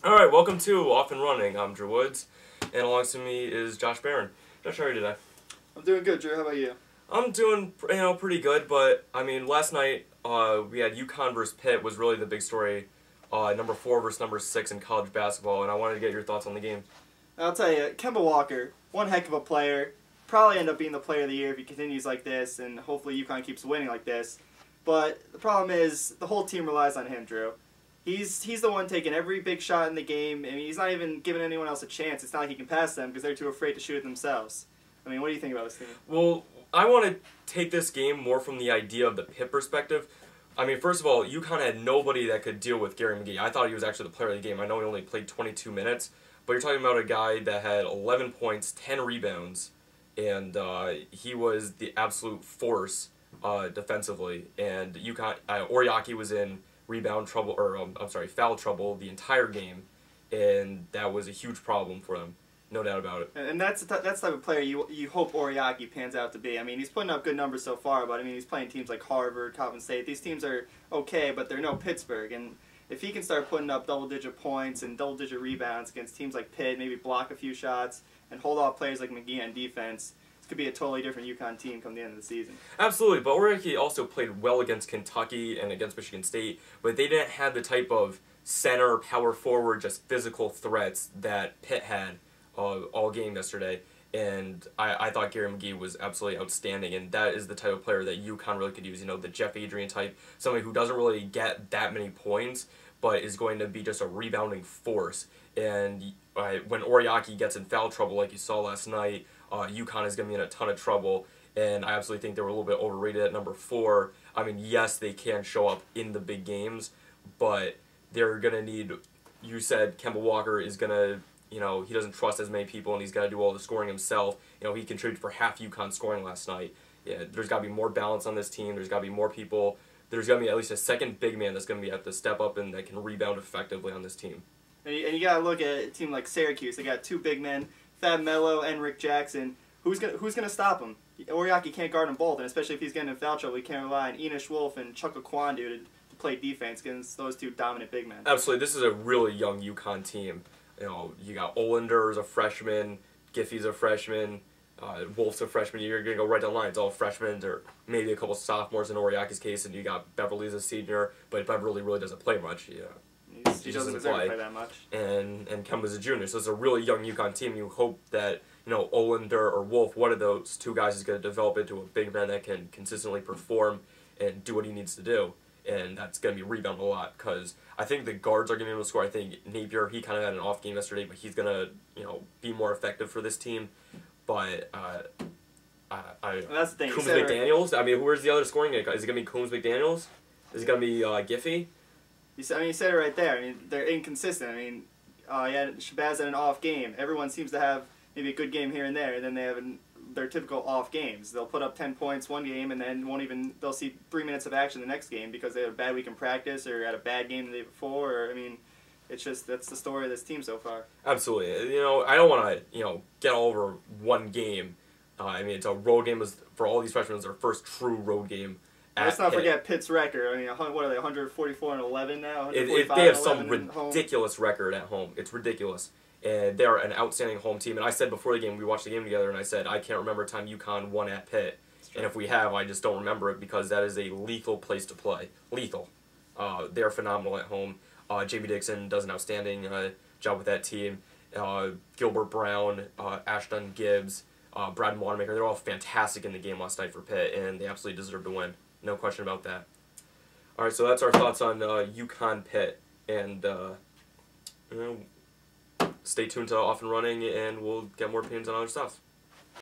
Alright, welcome to Off and Running. I'm Drew Woods, and alongside me is Josh Barron. Josh, how are you today? I'm doing good, Drew. How about you? I'm doing, pretty good, but, last night, we had UConn versus Pitt was really the big story. Number 4 versus number 6 in college basketball, and I wanted to get your thoughts on the game. I'll tell you, Kemba Walker, one heck of a player. Probably end up being the player of the year if he continues like this, and hopefully UConn keeps winning like this. But the problem is, the whole team relies on him, Drew. He's the one taking every big shot in the game. I mean, he's not even giving anyone else a chance. It's not like he can pass them because they're too afraid to shoot it themselves. I mean, what do you think about this team? Well, I want to take this game more from the idea of the Pitt perspective. I mean, first of all, UConn had nobody that could deal with Gary McGee. I thought he was actually the player of the game. I know he only played 22 minutes, but you're talking about a guy that had 11 points, 10 rebounds, and he was the absolute force defensively. And UConn, Oriaki was in foul trouble the entire game, and that was a huge problem for them, no doubt about it. And that's the type of player you hope Oriaki pans out to be. I mean, he's putting up good numbers so far, but I mean, he's playing teams like Harvard, Coppin State. These teams are okay, but they're no Pittsburgh. And if he can start putting up double-digit points and double-digit rebounds against teams like Pitt, maybe block a few shots, and hold off players like McGee on defense, this could be a totally different UConn team come the end of the season. Absolutely, but Oriaki also played well against Kentucky and against Michigan State, but they didn't have the type of center, power forward, just physical threats that Pitt had all game yesterday. And I thought Gary McGee was absolutely outstanding, and that is the type of player that UConn really could use. You know, the Jeff Adrian type, somebody who doesn't really get that many points, but is going to be just a rebounding force. And when Oriaki gets in foul trouble like you saw last night, UConn is going to be in a ton of trouble, and I absolutely think they were a little bit overrated at number 4. I mean, yes, they can show up in the big games, but they're going to need, you said Kemba Walker is going to, he doesn't trust as many people, and he's got to do all the scoring himself. He contributed for half UConn scoring last night. Yeah, there's got to be more balance on this team. There's got to be more people. There's got to be at least a second big man that's going to be at the step up and that can rebound effectively on this team. And you got to look at a team like Syracuse. They got 2 big men, Fab Melo and Rick Jackson. Who's gonna stop him? Oriaki can't guard them both, and especially if he's getting in foul trouble, he can't rely on Enish Wolf and Chuck Okwandu to play defense against those 2 dominant big men. Absolutely, this is a really young UConn team. You got Olander as a freshman, Giffey's a freshman, Wolf's a freshman. You're gonna go right down the line. It's all freshmen, or maybe a couple sophomores in Oriaki's case, and you got Beverly's a senior, but Beverly really doesn't play much. He doesn't deserve to play that much. And Kemba's a junior, so it's a really young UConn team. You hope that Olander or Wolf, one of those 2 guys, is going to develop into a big man that can consistently perform and do what he needs to do, and that's going to be rebound a lot, because I think the guards are going to be able to score. I think Napier, he kind of had an off game yesterday, but he's going to be more effective for this team. But that's the thing. Coombs McDaniels. I mean, where's the other scoring guy? Is it going to be Coombs McDaniels? Is it going to be Giffey? You said it right there. I mean, they're inconsistent. I mean, Shabazz had an off game. Everyone seems to have maybe a good game here and there, and then they have their typical off games. They'll put up 10 points one game, and then they'll see 3 minutes of action the next game because they had a bad week in practice or had a bad game the day before. Or, I mean, it's just, that's the story of this team so far. Absolutely. I don't want to, get all over one game. I mean, it's a road game. For all these freshmen, it's their first true road game. Let's not forget Pitt's record. I mean, what are they, 144-11 now? They have some ridiculous record at home. It's ridiculous. And they're an outstanding home team. And I said before the game, we watched the game together, and I said, I can't remember a time UConn won at Pitt. And if we have, I just don't remember it, because that is a lethal place to play. Lethal. They're phenomenal at home. J.B. Dixon does an outstanding job with that team. Gilbert Brown, Ashton Gibbs, Brad Wanamaker, they're all fantastic in the game last night for Pitt, and they absolutely deserve to win. No question about that. All right, so that's our thoughts on UConn Pitt, and stay tuned to Off and Running, and we'll get more opinions on other stuff.